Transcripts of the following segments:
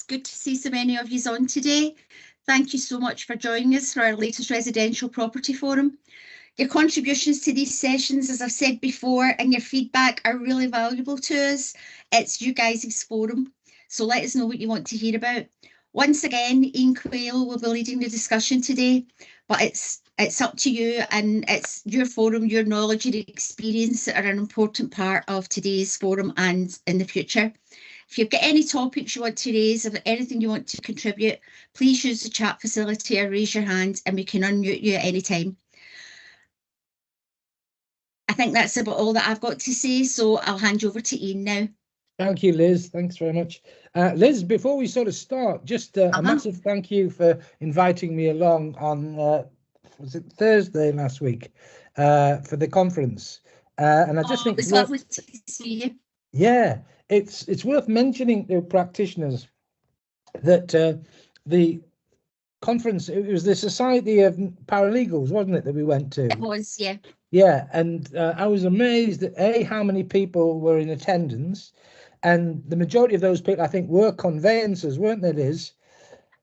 good to see so many of you on today. Thank you so much for joining us for our latest residential property forum. Your contributions to these sessions, as I've said before, and your feedback are really valuable to us. It's you guys' forum, so let us know what you want to hear about. Once again, Ian Quayle will be leading the discussion today, but it's up to you, and it's your forum, your knowledge, your experience that are an important part of today's forum and in the future. If you've got any topics you want to raise, or anything you want to contribute, please use the chat facility or raise your hand and we can unmute you at any time. I think that's about all that I've got to say, so I'll hand you over to Ian now. Thank you, Liz. Thanks very much. Liz, before we sort of start, just a massive thank you for inviting me along on, was it Thursday last week, for the conference. And I just think it's lovely to see you. Yeah, it's worth mentioning to practitioners that the conference, it was the Society of Paralegals, wasn't it, that we went to? It was, yeah. Yeah, and I was amazed at how many people were in attendance, and the majority of those people, I think, were conveyancers, weren't they, Liz?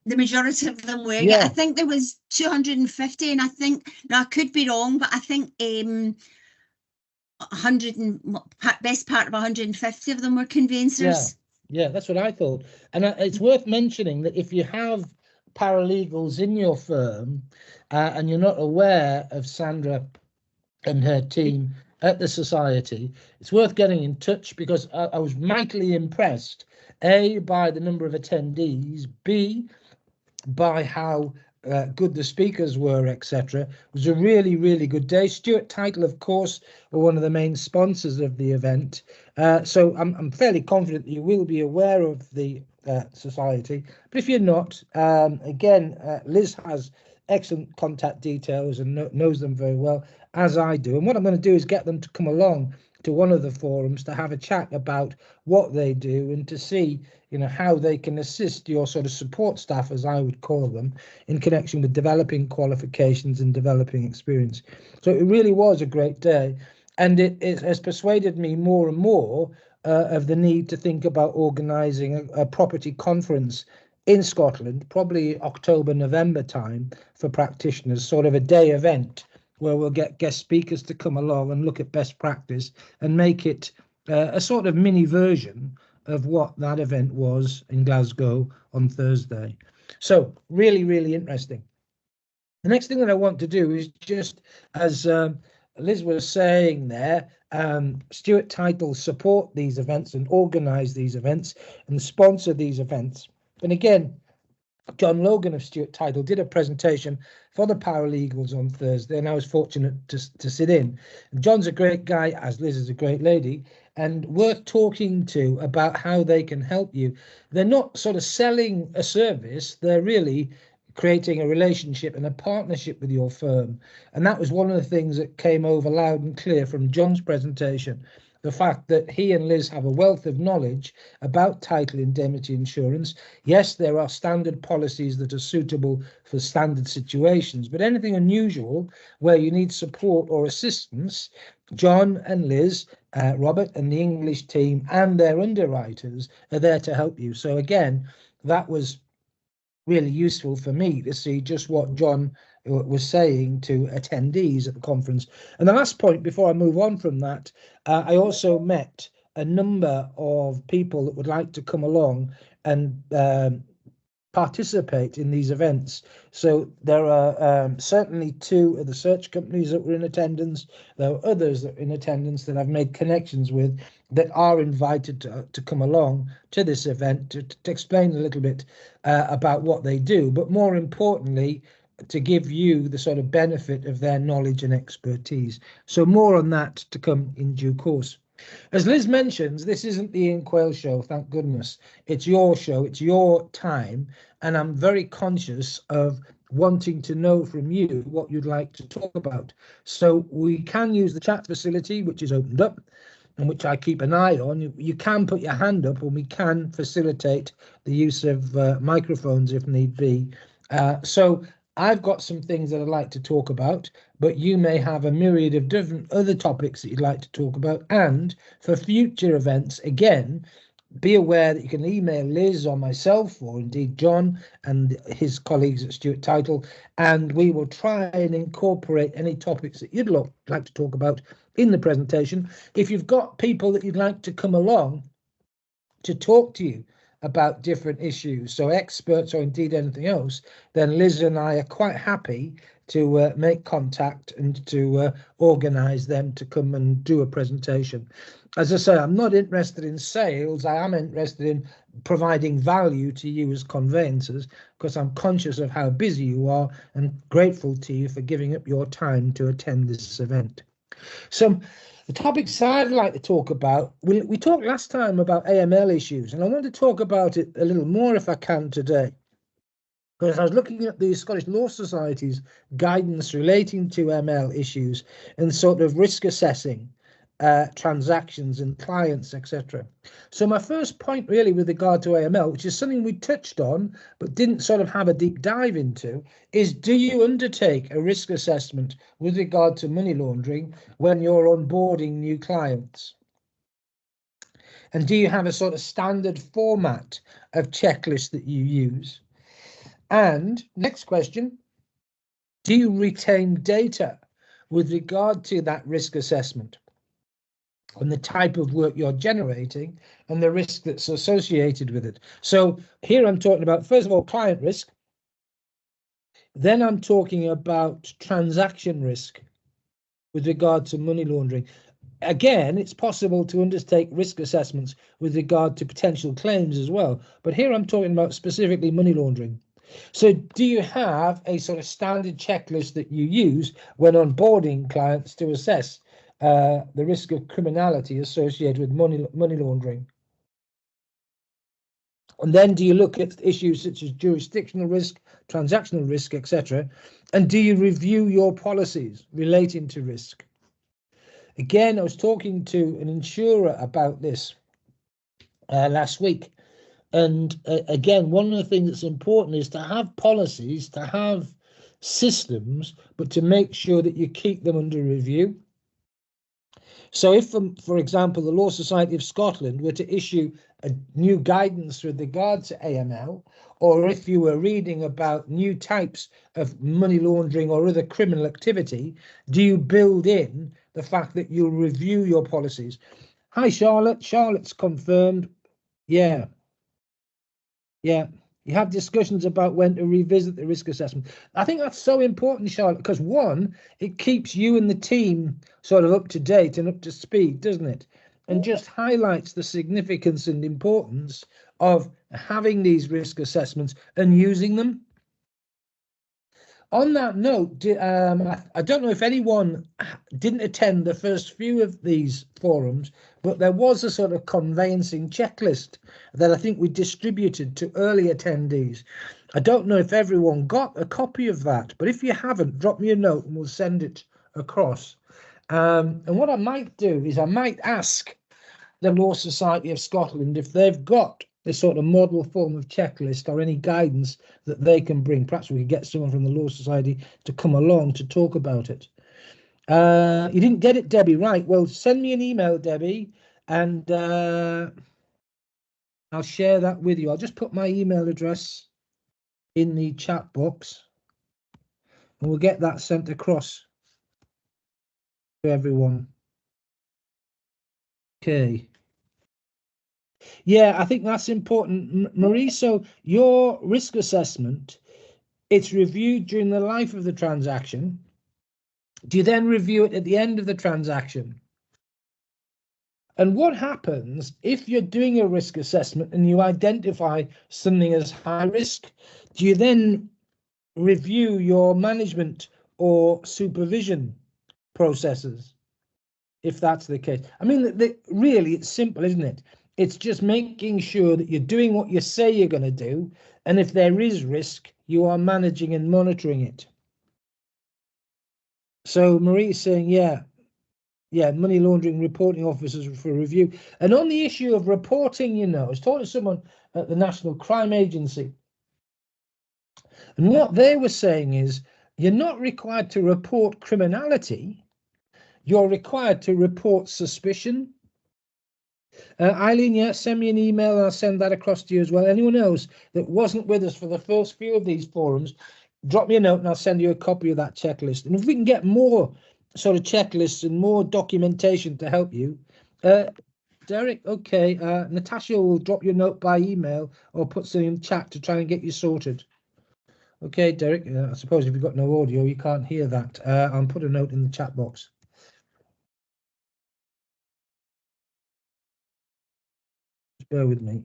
The majority of them were. Yeah, I think there was 250, and I think, now I could be wrong, but I think 100 and best part of 150 of them were conveyancers. Yeah, that's what I thought. And it's worth mentioning that if you have paralegals in your firm and you're not aware of Sandra and her team at the society, it's worth getting in touch, because I was mightily impressed, A, by the number of attendees, B, by how good the speakers were, etc. It was a really, really good day. Stewart Title, of course, were one of the main sponsors of the event. So I'm fairly confident that you will be aware of the society. But if you're not, again, Liz has excellent contact details and knows them very well, as I do. And what I'm going to do is get them to come along to one of the forums to have a chat about what they do and to see, you know, how they can assist your sort of support staff, as I would call them, in connection with developing qualifications and developing experience. So it really was a great day, and it has persuaded me more and more of the need to think about organising a property conference in Scotland, probably October, November time, for practitioners, sort of a day event where we'll get guest speakers to come along and look at best practice and make it a sort of mini version of what that event was in Glasgow on Thursday. So really, really interesting. The next thing that I want to do is just, as Liz was saying there, Stewart Title support these events and organise these events and sponsor these events. And again, John Logan of Stewart Title did a presentation for the paralegals on Thursday, and I was fortunate to sit in. And John's a great guy, as Liz is a great lady, and worth talking to about how they can help you. They're not sort of selling a service, they're really creating a relationship and a partnership with your firm. And that was one of the things that came over loud and clear from John's presentation. The fact that he and Liz have a wealth of knowledge about title indemnity insurance. Yes, there are standard policies that are suitable for standard situations, but anything unusual where you need support or assistance, John and Liz, Robert and the English team and their underwriters are there to help you. So again, that was really useful for me to see just what John was saying to attendees at the conference. And the last point before I move on from that, I also met a number of people that would like to come along and participate in these events. So there are certainly two of the search companies that were in attendance. There are others that are in attendance that I've made connections with that are invited to come along to this event to explain a little bit about what they do, but more importantly, to give you the sort of benefit of their knowledge and expertise. So more on that to come in due course. As Liz mentions, this isn't the Ian Quayle show, thank goodness. It's your show, it's your time, and I'm very conscious of wanting to know from you what you'd like to talk about. So we can use the chat facility, which is opened up, and which I keep an eye on. You can put your hand up and we can facilitate the use of microphones if need be. So I've got some things that I'd like to talk about, but you may have a myriad of different other topics that you'd like to talk about. And for future events, again, be aware that you can email Liz or myself, or indeed John and his colleagues at Stewart Title, and we will try and incorporate any topics that you'd like to talk about in the presentation. If you've got people that you'd like to come along to talk to you about different issues, so experts or indeed anything else, then Liz and I are quite happy to make contact and to organise them to come and do a presentation. As I say, I'm not interested in sales. I am interested in providing value to you as conveyancers, because I'm conscious of how busy you are and grateful to you for giving up your time to attend this event. So the topics I'd like to talk about, we talked last time about AML issues, and I want to talk about it a little more if I can today. Because I was looking at the Scottish Law Society's guidance relating to ML issues and sort of risk assessing transactions and clients, etc. So my first point really with regard to AML, which is something we touched on but didn't sort of have a deep dive into, is do you undertake a risk assessment with regard to money laundering when you're onboarding new clients? And do you have a sort of standard format of checklist that you use? And next question, do you retain data with regard to that risk assessment and the type of work you're generating and the risk that's associated with it? So here I'm talking about, first of all, client risk. Then I'm talking about transaction risk with regard to money laundering. Again, it's possible to undertake risk assessments with regard to potential claims as well. But here I'm talking about specifically money laundering. So do you have a sort of standard checklist that you use when onboarding clients to assess the risk of criminality associated with money laundering? And then do you look at issues such as jurisdictional risk, transactional risk, etc.? And do you review your policies relating to risk? Again, I was talking to an insurer about this last week. And again, one of the things that's important is to have policies, to have systems, but to make sure that you keep them under review. So if, for example, the Law Society of Scotland were to issue a new guidance with regard to AML, or if you were reading about new types of money laundering or other criminal activity, do you build in the fact that you'll review your policies? Hi, Charlotte. Charlotte's confirmed. Yeah. Yeah, you have discussions about when to revisit the risk assessment. I think that's so important, Charlotte, because one, it keeps you and the team sort of up to date and up to speed, doesn't it? And just highlights the significance and importance of having these risk assessments and using them. On that note, I don't know if anyone didn't attend the first few of these forums, but there was a sort of conveyancing checklist that I think we distributed to early attendees. I don't know if everyone got a copy of that, but if you haven't, drop me a note and we'll send it across. And what I might do is I might ask the Law Society of Scotland if they've got this sort of model form of checklist or any guidance that they can bring. Perhaps we could get someone from the Law Society to come along to talk about it. You didn't get it, Debbie, right? Well, send me an email, Debbie, and I'll share that with you. I'll just put my email address in the chat box and we'll get that sent across to everyone. Okay. Yeah, I think that's important, Marie. So your risk assessment, it's reviewed during the life of the transaction. Do you then review it at the end of the transaction? And what happens if you're doing a risk assessment and you identify something as high risk? Do you then review your management or supervision processes, if that's the case? I mean, really, it's simple, isn't it? It's just making sure that you're doing what you say you're going to do. And if there is risk, you are managing and monitoring it. So Marie's saying, yeah, money laundering reporting officers for review. And on the issue of reporting, you know, I was talking to someone at the National Crime Agency. And what they were saying is, you're not required to report criminality. You're required to report suspicion. Eileen, yeah, send me an email and I'll send that across to you as well. Anyone else that wasn't with us for the first few of these forums, drop me a note and I'll send you a copy of that checklist. And if we can get more sort of checklists and more documentation to help you, Derek, okay, Natasha will drop you a note by email or put something in the chat to try and get you sorted. Okay, Derek, I suppose if you've got no audio, you can't hear that. I'll put a note in the chat box. Just bear with me.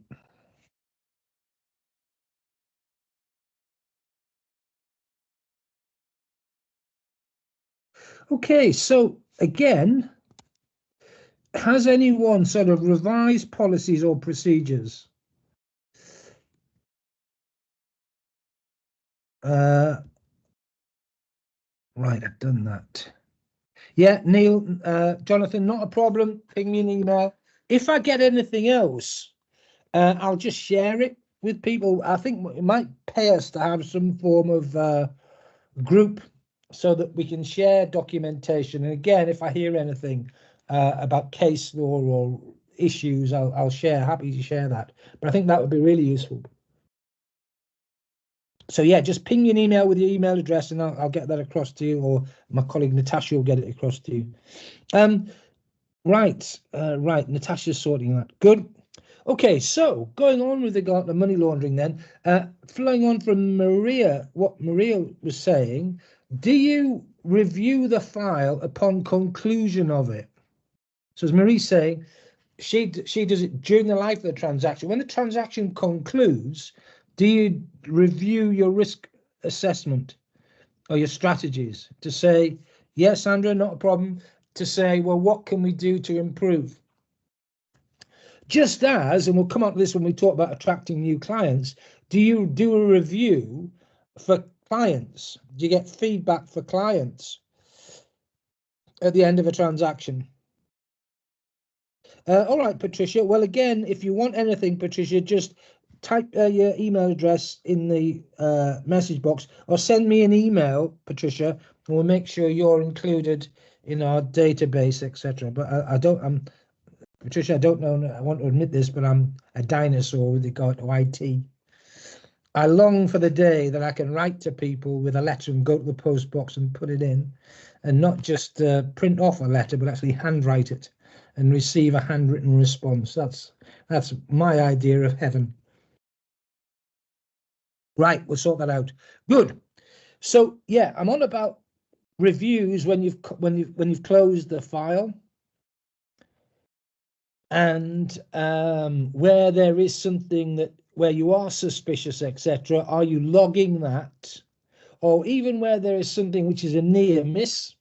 Okay, so again, has anyone sort of revised policies or procedures? Right, I've done that. Yeah, Neil, Jonathan, not a problem. Ping me an email. If I get anything else, I'll just share it with people. I think it might pay us to have some form of group so that we can share documentation. And again, if I hear anything about case law or issues, I'll share. Happy to share that. But I think that would be really useful. So yeah, just ping me an email with your email address and I'll get that across to you, or my colleague Natasha will get it across to you. Right, Natasha's sorting that. Good. Okay, so going on with regard to money laundering then, flowing on from Maria, what Maria was saying, do you review the file upon conclusion of it? So as Marie's saying, she does it during the life of the transaction. When the transaction concludes, do you review your risk assessment or your strategies to say, yes, Sandra, not a problem, to say, well, what can we do to improve? Just as, and we'll come on to this when we talk about attracting new clients, do you do a review for clients? Do you get feedback for clients at the end of a transaction? All right, Patricia. Well, again, if you want anything, Patricia, just type your email address in the message box or send me an email, Patricia, and we'll make sure you're included in our database, etc. But Patricia, I don't know, I want to admit this, but I'm a dinosaur with regard to IT. I long for the day that I can write to people with a letter and go to the post box and put it in, and not just print off a letter, but actually handwrite it and receive a handwritten response. That's my idea of heaven. Right, we'll sort that out. Good. So yeah, I'm on about reviews when you've closed the file, and where there is something where you are suspicious, etc. Are you logging that? Or even where there is something which is a near miss.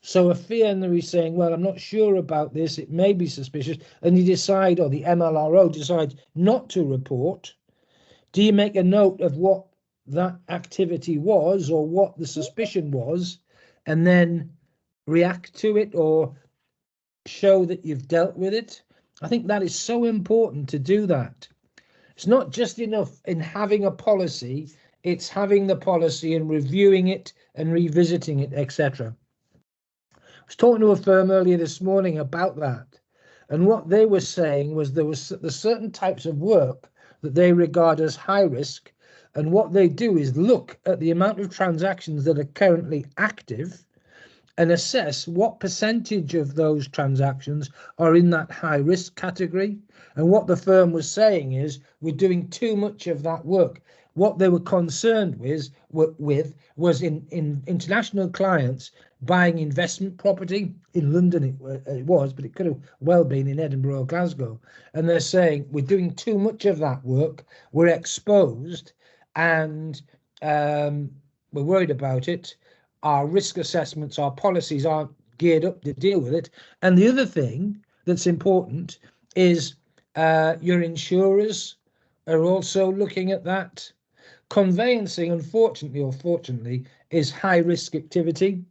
So a fee earner is saying, well, I'm not sure about this, it may be suspicious, and you decide, or the MLRO decides not to report. Do you make a note of what that activity was or what the suspicion was, and then react to it or show that you've dealt with it? I think that is so important to do that. It's not just enough in having a policy, it's having the policy and reviewing it and revisiting it, etc. I was talking to a firm earlier this morning about that, and what they were saying was there's certain types of work that they regard as high risk, and what they do is look at the amount of transactions that are currently active and assess what percentage of those transactions are in that high risk category. And what the firm was saying is we're doing too much of that work. What they were concerned with was in international clients buying investment property in London. It was, but it could have well been in Edinburgh or Glasgow. And they're saying we're doing too much of that work. We're exposed, and we're worried about it. Our risk assessments, our policies aren't geared up to deal with it. And the other thing that's important is your insurers are also looking at that. Conveyancing, unfortunately or fortunately, is high risk activity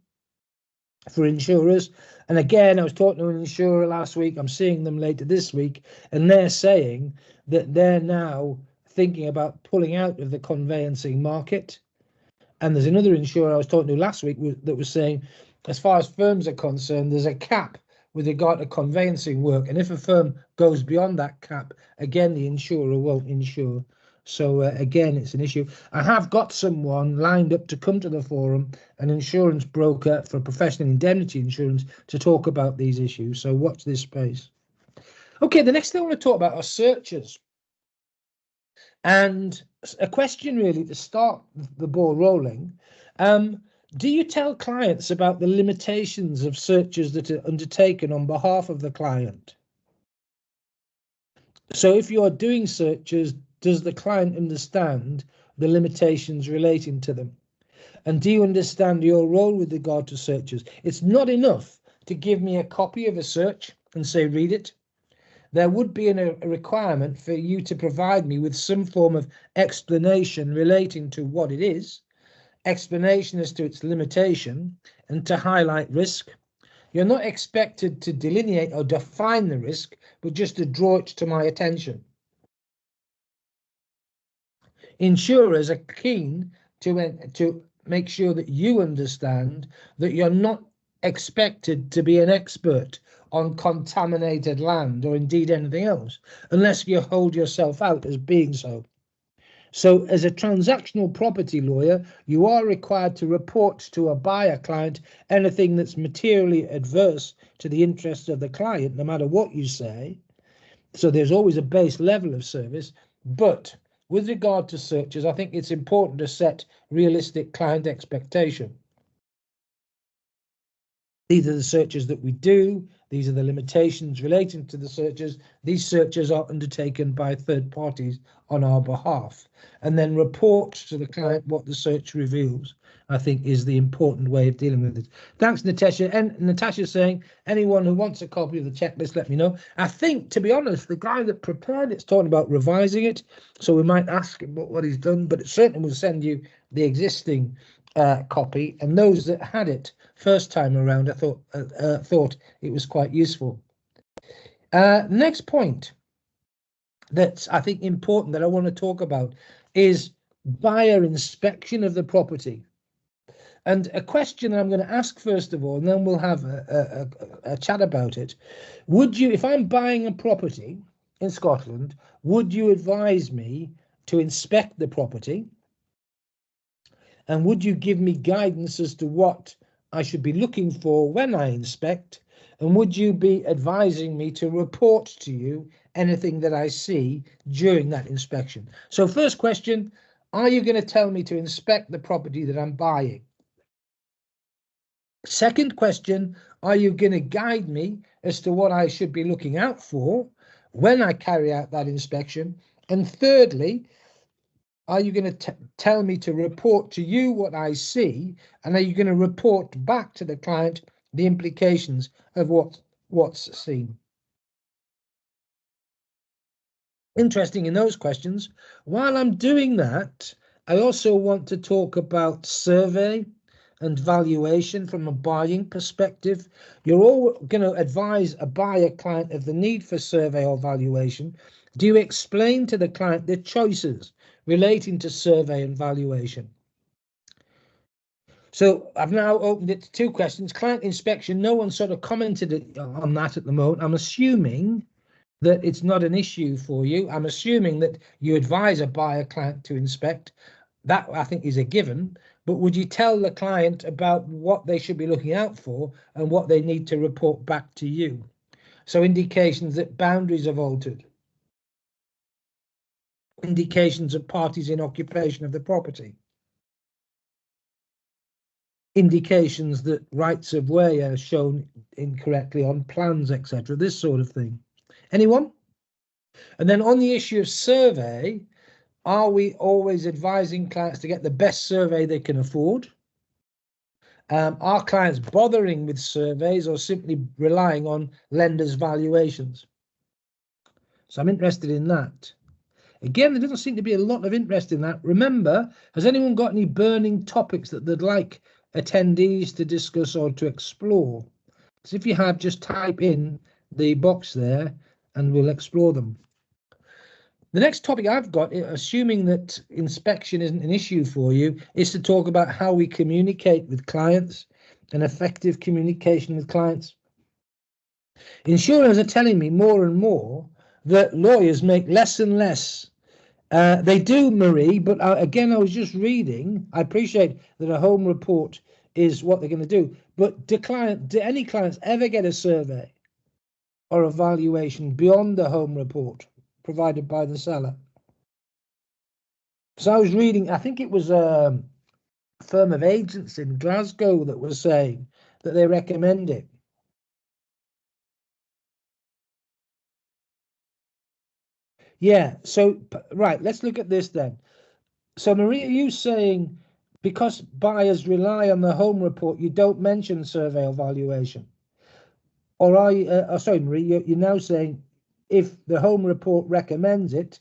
for insurers. And again, I was talking to an insurer last week, I'm seeing them later this week, and they're saying that they're now thinking about pulling out of the conveyancing market. And there's another insurer I was talking to last week that was saying, as far as firms are concerned, there's a cap with regard to conveyancing work. And if a firm goes beyond that cap, again, the insurer won't insure. So again, it's an issue. I have got someone lined up to come to the forum, an insurance broker for professional indemnity insurance, to talk about these issues. So watch this space. Okay, the next thing I want to talk about are searches. And a question really to start the ball rolling. Do you tell clients about the limitations of searches that are undertaken on behalf of the client? So if you are doing searches, does the client understand the limitations relating to them? And do you understand your role with regard to searches? It's not enough to give me a copy of a search and say, read it. There would be a requirement for you to provide me with some form of explanation relating to what it is, explanation as to its limitation, and to highlight risk. You're not expected to delineate or define the risk, but just to draw it to my attention. Insurers are keen to make sure that you understand that you're not expected to be an expert on contaminated land or indeed anything else, unless you hold yourself out as being so. So as a transactional property lawyer, you are required to report to a buyer client anything that's materially adverse to the interests of the client, no matter what you say. So there's always a base level of service. But with regard to searches, I think it's important to set realistic client expectation. These are the searches that we do. These are the limitations relating to the searches. These searches are undertaken by third parties on our behalf, and then report to the client what the search reveals, I think, is the important way of dealing with it. Thanks, Natasha. And Natasha's saying, anyone who wants a copy of the checklist, let me know. I think, to be honest, the guy that prepared it's talking about revising it, so we might ask him what he's done, but it certainly will send you the existing copy, and those that had it first time around, I thought it was quite useful. Next point that's, I think, important that I want to talk about is buyer inspection of the property. And a question I'm going to ask first of all, and then we'll have a chat about it. Would you, if I'm buying a property in Scotland, would you advise me to inspect the property? And would you give me guidance as to what I should be looking for when I inspect? And would you be advising me to report to you anything that I see during that inspection? So first question, are you going to tell me to inspect the property that I'm buying? Second question, are you going to guide me as to what I should be looking out for when I carry out that inspection? And thirdly, are you going to tell me to report to you what I see? And are you going to report back to the client the implications of what's seen? Interesting in those questions. While I'm doing that, I also want to talk about survey and valuation from a buying perspective. You're all going to advise a buyer client of the need for survey or valuation. Do you explain to the client the choices relating to survey and valuation? So I've now opened it to two questions. Client inspection, no one sort of commented on that at the moment. I'm assuming that it's not an issue for you. I'm assuming that you advise a buyer client to inspect. That, I think, is a given. But would you tell the client about what they should be looking out for and what they need to report back to you? So indications that boundaries have altered. Indications of parties in occupation of the property. Indications that rights of way are shown incorrectly on plans, etc. This sort of thing. Anyone? And then on the issue of survey, are we always advising clients to get the best survey they can afford? Are clients bothering with surveys or simply relying on lenders' valuations? So I'm interested in that. Again, there doesn't seem to be a lot of interest in that. Remember, has anyone got any burning topics that they'd like attendees to discuss or to explore? So if you have, just type in the box there and we'll explore them. The next topic I've got, assuming that inspection isn't an issue for you, is to talk about how we communicate with clients and effective communication with clients. Insurers are telling me more and more that lawyers make less and less. They do, Marie, but again, I was just reading. I appreciate that a home report is what they're going to do, but do any clients ever get a survey or evaluation beyond the home report provided by the seller? So I was reading, I think it was a firm of agents in Glasgow that was saying that they recommend it. Yeah, so right, let's look at this then. So Marie, are you saying because buyers rely on the home report, you don't mention survey or valuation? Or are you, sorry, Marie, you're now saying if the home report recommends it,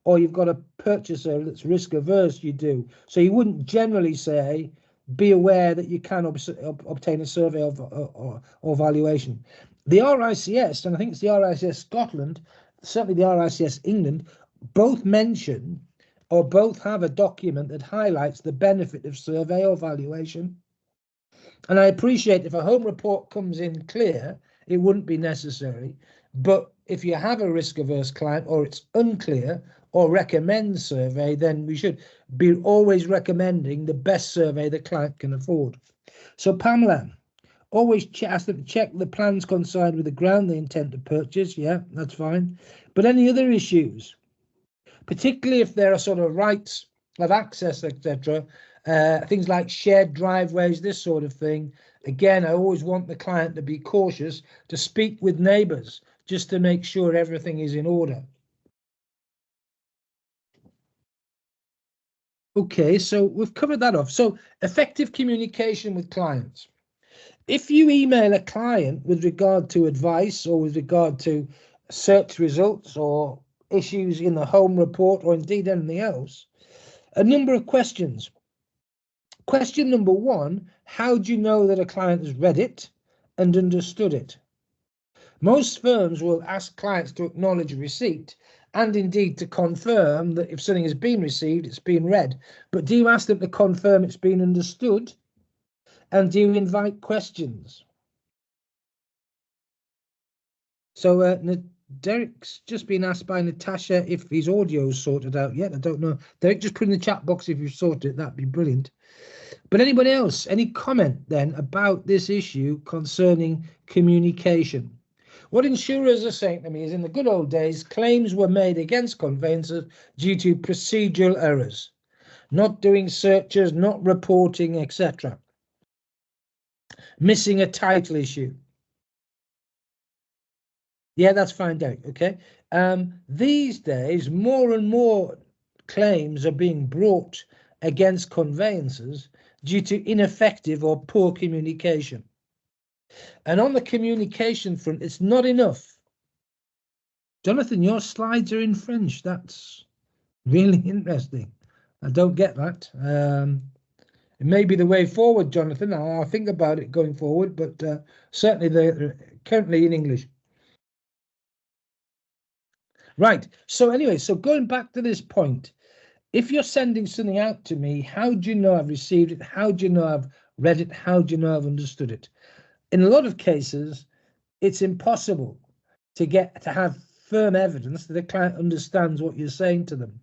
or you've got a purchaser that's risk averse, you do. So you wouldn't generally say, be aware that you can obtain a survey or valuation. The RICS, and I think it's the RICS Scotland, certainly the RICS England, both mention or both have a document that highlights the benefit of survey or valuation. And I appreciate if a home report comes in clear, it wouldn't be necessary. But if you have a risk-averse client or it's unclear or recommends survey, then we should be always recommending the best survey the client can afford. So Pamela, always ask them to check the plans coincide with the ground they intend to purchase. Yeah, that's fine. But any other issues, particularly if there are sort of rights of access, etc., things like shared driveways, this sort of thing. Again, I always want the client to be cautious, to speak with neighbours, just to make sure everything is in order. Okay, so we've covered that off. So effective communication with clients. If you email a client with regard to advice or with regard to search results or issues in the home report or indeed anything else, a number of questions. Question number one, how do you know that a client has read it and understood it? Most firms will ask clients to acknowledge receipt and indeed to confirm that if something has been received, it's been read. But do you ask them to confirm it's been understood? And do you invite questions? So Derek's just been asked by Natasha if his audio is sorted out yet. I don't know. Derek, just put in the chat box if you've sorted it. That'd be brilliant. But anybody else, any comment then about this issue concerning communication? What insurers are saying to me is in the good old days, claims were made against conveyancers due to procedural errors, not doing searches, not reporting, etc. Missing a title issue. Yeah, that's fine, Derek. Okay. These days, more and more claims are being brought against conveyancers due to ineffective or poor communication. And on the communication front, it's not enough. Jonathan, your slides are in French. That's really interesting. I don't get that. It may be the way forward, Jonathan. I'll think about it going forward, but certainly they're currently in English. Right. So anyway, so going back to this point, if you're sending something out to me, how do you know I've received it? How do you know I've read it? How do you know I've understood it? In a lot of cases, it's impossible to have firm evidence that the client understands what you're saying to them.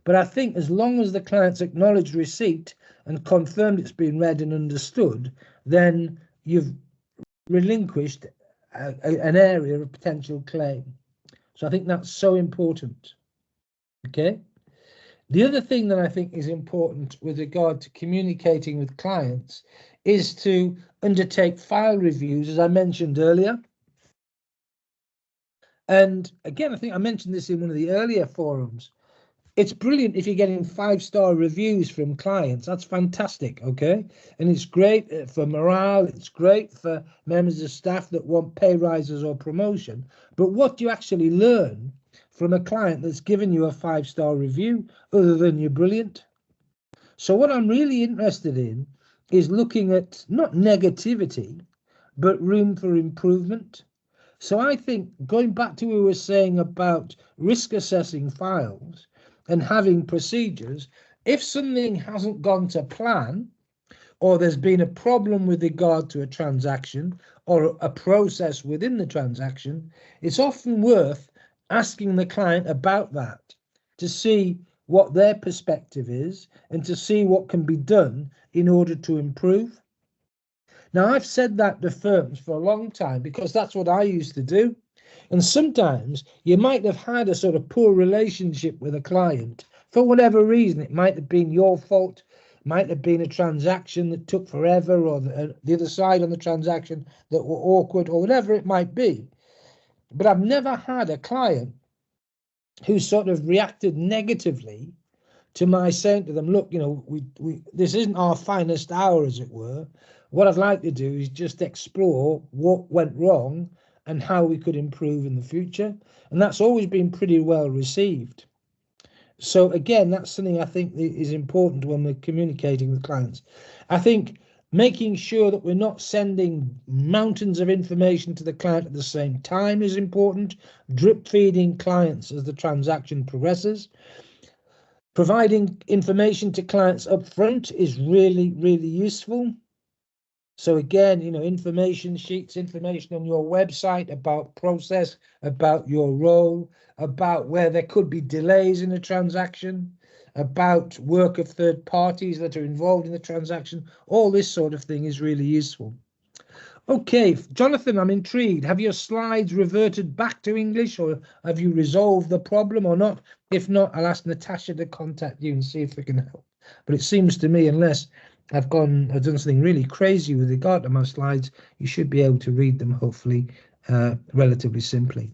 But I think as long as the client's acknowledged receipt and confirmed it's been read and understood, then you've relinquished an area of potential claim. So I think that's so important. Okay. The other thing that I think is important with regard to communicating with clients is to undertake file reviews, as I mentioned earlier. And again, I think I mentioned this in one of the earlier forums. It's brilliant if you're getting 5-star reviews from clients. That's fantastic, okay? And it's great for morale. It's great for members of staff that want pay rises or promotion. But what do you actually learn from a client that's given you a 5-star review other than you're brilliant? So what I'm really interested in is looking at not negativity, but room for improvement. So I think going back to what we were saying about risk assessing files and having procedures, if something hasn't gone to plan, or there's been a problem with regard to a transaction or a process within the transaction, it's often worth asking the client about that to see what their perspective is and to see what can be done in order to improve. Now, I've said that to firms for a long time because that's what I used to do. And sometimes you might have had a sort of poor relationship with a client for whatever reason. It might have been your fault, might have been a transaction that took forever, or the other side on the transaction that were awkward, or whatever it might be. But I've never had a client who sort of reacted negatively to my saying to them, look, you know, we this isn't our finest hour, as it were. What I'd like to do is just explore what went wrong and how we could improve in the future. And that's always been pretty well received. So again, that's something I think is important when we're communicating with clients. I think making sure that we're not sending mountains of information to the client at the same time is important. Drip feeding clients as the transaction progresses. Providing information to clients up front is really, really useful. So again, you know, information sheets, information on your website about process, about your role, about where there could be delays in a transaction, about work of third parties that are involved in the transaction. All this sort of thing is really useful. Okay, Jonathan, I'm intrigued. Have your slides reverted back to English, or have you resolved the problem or not? If not, I'll ask Natasha to contact you and see if we can help. But it seems to me, unless I've done something really crazy with regard to my slides, you should be able to read them, hopefully, relatively simply.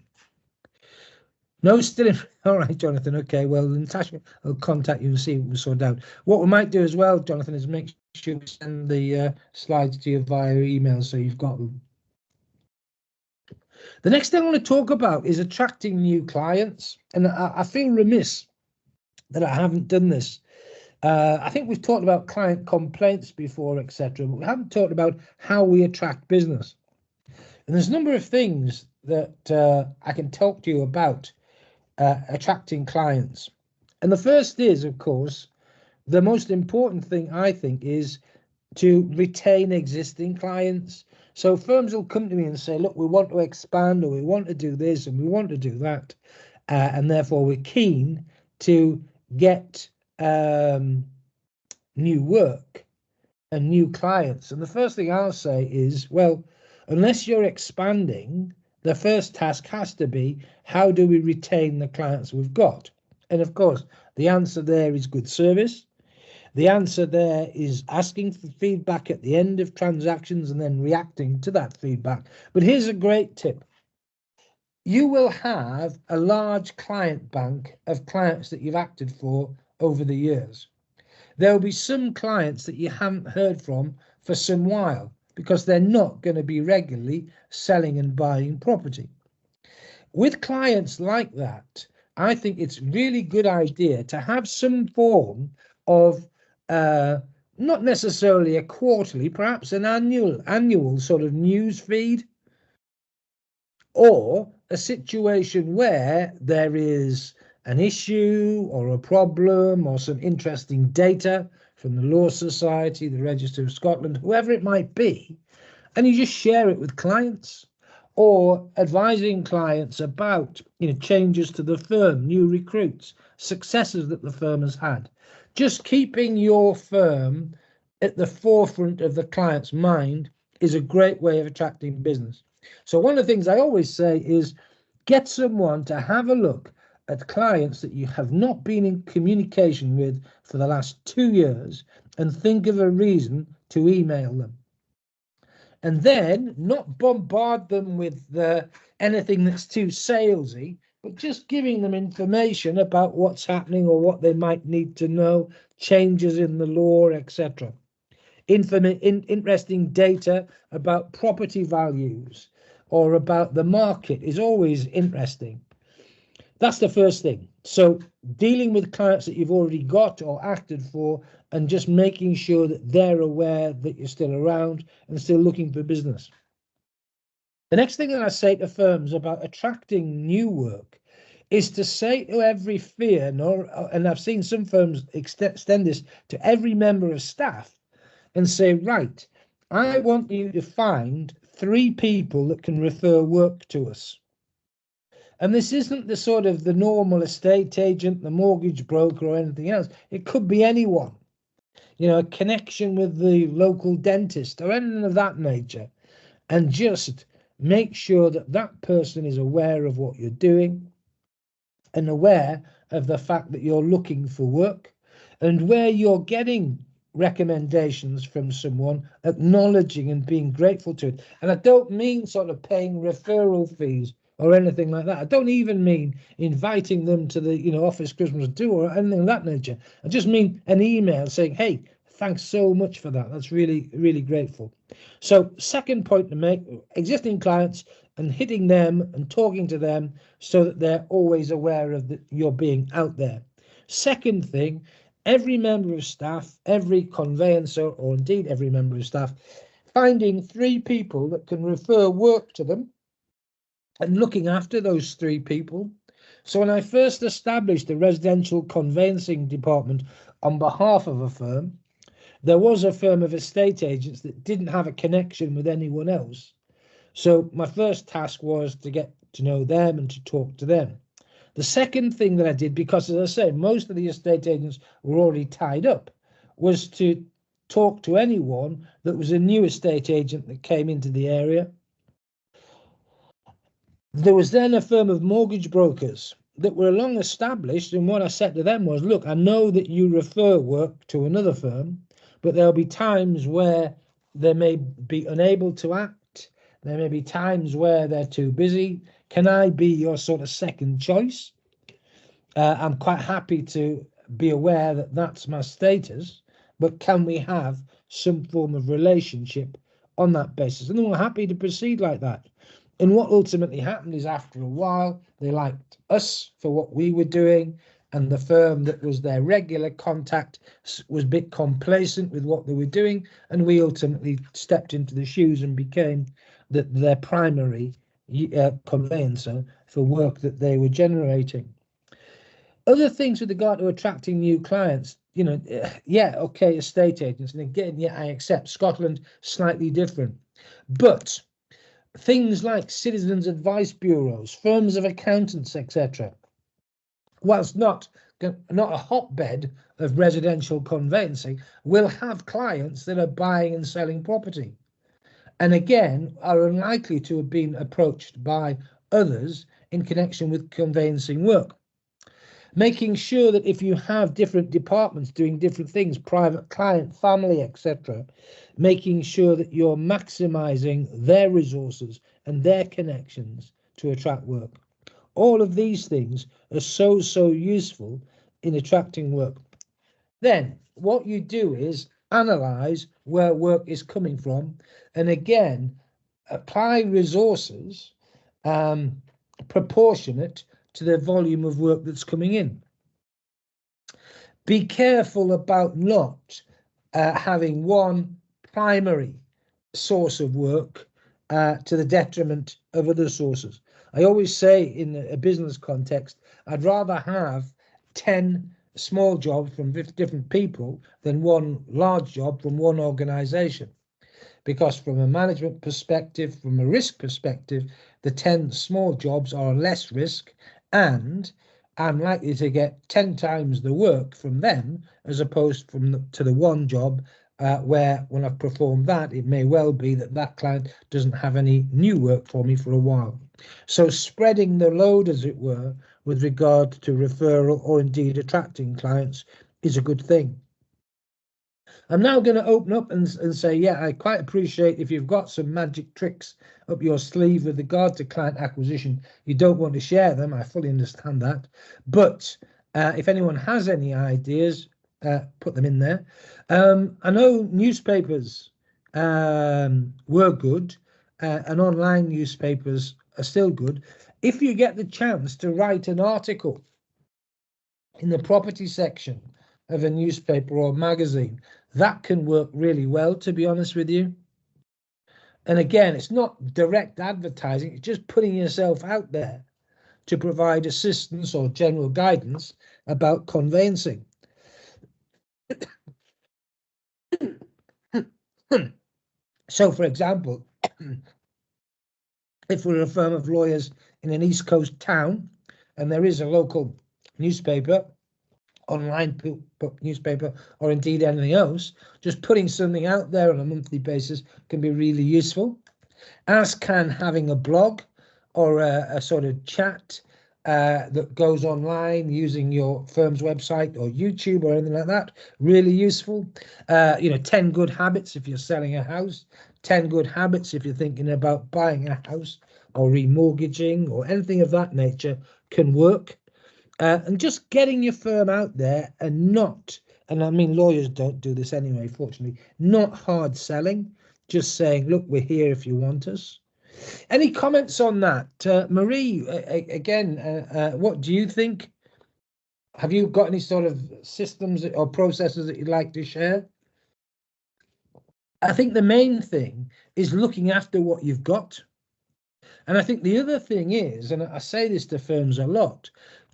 No, still in. All right, Jonathan. Okay, well, Natasha will contact you and see what we sort out. What we might do as well, Jonathan, is make sure we send the slides to you via email so you've got them. The next thing I want to talk about is attracting new clients. And I feel remiss that I haven't done this. I think we've talked about client complaints before, etc., but we haven't talked about how we attract business. And there's a number of things that I can talk to you about attracting clients. And the first is, of course, the most important thing I think is to retain existing clients. So firms will come to me and say, look, we want to expand, or we want to do this and we want to do that. And therefore we're keen to get new work and new clients. And the first thing I'll say is, well, unless you're expanding, the first task has to be, how do we retain the clients we've got? And of course, the answer there is good service. The answer there is asking for feedback at the end of transactions and then reacting to that feedback. But here's a great tip. You will have a large client bank of clients that you've acted for over the years. There will be some clients that you haven't heard from for some while because they're not going to be regularly selling and buying property. With clients like that, I think it's really good idea to have some form of not necessarily a quarterly, perhaps an annual sort of news feed, or a situation where there is an issue or a problem or some interesting data from the Law Society, the Register of Scotland, whoever it might be, and you just share it with clients, or advising clients about, you know, changes to the firm, new recruits, successes that the firm has had. Just keeping your firm at the forefront of the client's mind is a great way of attracting business. So one of the things I always say is get someone to have a look at clients that you have not been in communication with for the last 2 years and think of a reason to email them. And then not bombard them with anything that's too salesy, but just giving them information about what's happening or what they might need to know, changes in the law, etc. Interesting data about property values or about the market is always interesting. That's the first thing. So dealing with clients that you've already got or acted for, and just making sure that they're aware that you're still around and still looking for business. The next thing that I say to firms about attracting new work is to say to every fee, and I've seen some firms extend this to every member of staff, and say, right, I want you to find 3 people that can refer work to us. And this isn't the sort of the normal estate agent, the mortgage broker, or anything else. It could be anyone, you know, a connection with the local dentist or anything of that nature. And just make sure that that person is aware of what you're doing and aware of the fact that you're looking for work, and where you're getting recommendations from someone, acknowledging and being grateful to it. And I don't mean sort of paying referral fees or anything like that. I don't even mean inviting them to the, you know, office Christmas do or anything of that nature. I just mean an email saying, hey, thanks so much for that. That's really, really grateful. So second point to make, existing clients and hitting them and talking to them so that they're always aware of you're being out there. Second thing, every member of staff, every conveyancer, or indeed every member of staff, finding 3 people that can refer work to them and looking after those 3 people. So when I first established the residential conveyancing department on behalf of a firm, there was a firm of estate agents that didn't have a connection with anyone else. So my first task was to get to know them and to talk to them. The second thing that I did, because as I say, most of the estate agents were already tied up, was to talk to anyone that was a new estate agent that came into the area. There was then a firm of mortgage brokers that were long established, and what I said to them was, look, I know that you refer work to another firm, but there'll be times where they may be unable to act. There may be times where they're too busy. Can I be your sort of second choice? I'm quite happy to be aware that that's my status, but can we have some form of relationship on that basis? And they were happy to proceed like that. And what ultimately happened is, after a while, they liked us for what we were doing, and the firm that was their regular contact was a bit complacent with what they were doing, and we ultimately stepped into the shoes and became their primary conveyancer for work that they were generating. Other things with regard to attracting new clients, you know, yeah, okay, estate agents, and again, yeah, I accept Scotland slightly different, but things like citizens advice bureaus, firms of accountants, etc., whilst not a hotbed of residential conveyancing, will have clients that are buying and selling property, and again are unlikely to have been approached by others in connection with conveyancing work. Making sure that if you have different departments doing different things, private client, family, etc., making sure that you're maximizing their resources and their connections to attract work. All of these things are so useful in attracting work. Then what you do is analyze where work is coming from, and again, apply resources proportionate to the volume of work that's coming in. Be careful about not having one primary source of work to the detriment of other sources. I always say in a business context, I'd rather have 10 small jobs from different people than one large job from one organization. Because from a management perspective, from a risk perspective, the 10 small jobs are less risk, and I'm likely to get 10 times the work from them as opposed to the one job where when I've performed that, it may well be that client doesn't have any new work for me for a while. So spreading the load, as it were, with regard to referral or indeed attracting clients is a good thing. I'm now going to open up and say, yeah, I quite appreciate if you've got some magic tricks up your sleeve with regard to client acquisition. You don't want to share them. I fully understand that. But if anyone has any ideas, put them in there. I know newspapers were good and online newspapers are still good. If you get the chance to write an article in the property section of a newspaper or magazine, that can work really well, to be honest with you. And again, it's not direct advertising, it's just putting yourself out there to provide assistance or general guidance about conveyancing. So, for example, if we're a firm of lawyers in an East Coast town and there is a local newspaper, online newspaper, or indeed anything else, just putting something out there on a monthly basis can be really useful, as can having a blog or a sort of chat that goes online using your firm's website or YouTube or anything like that. Really useful. 10 good habits if you're selling a house, 10 good habits if you're thinking about buying a house or remortgaging or anything of that nature can work. And just getting your firm out there and and I mean, lawyers don't do this anyway, fortunately, not hard selling, just saying, look, we're here if you want us. Any comments on that? Marie, again, what do you think? Have you got any sort of systems or processes that you'd like to share? I think the main thing is looking after what you've got. And I think the other thing is, and I say this to firms a lot,